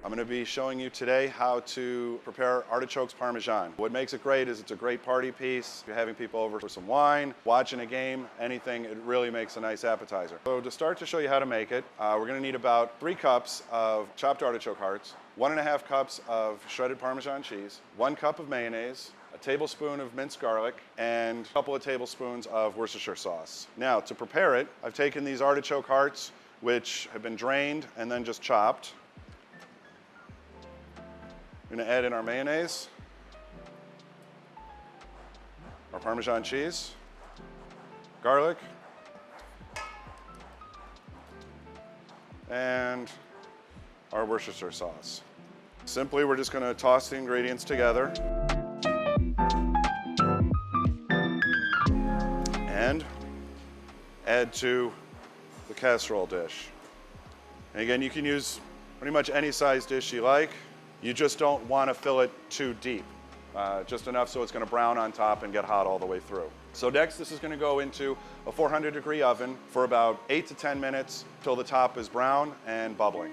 I'm going to be showing you today how to prepare artichokes parmesan. What makes it great is it's a great party piece. If you're having people over for some wine, watching a game, anything, it really makes a nice appetizer. So to start to show you how to make it, we're going to need about 3 cups of chopped artichoke hearts, 1.5 cups of shredded Parmesan cheese, 1 cup of mayonnaise, a tablespoon of minced garlic, and a couple of tablespoons of Worcestershire sauce. Now, to prepare it, I've taken these artichoke hearts, which have been drained and then just chopped. We're going to add in our mayonnaise, our Parmesan cheese, garlic, and our Worcestershire sauce. Simply, we're just going to toss the ingredients together and add to the casserole dish. And again, you can use pretty much any size dish you like. You just don't want to fill it too deep, just enough so it's going to brown on top and get hot all the way through. So next, this is going to go into a 400-degree oven for about 8 to 10 minutes till the top is brown and bubbling.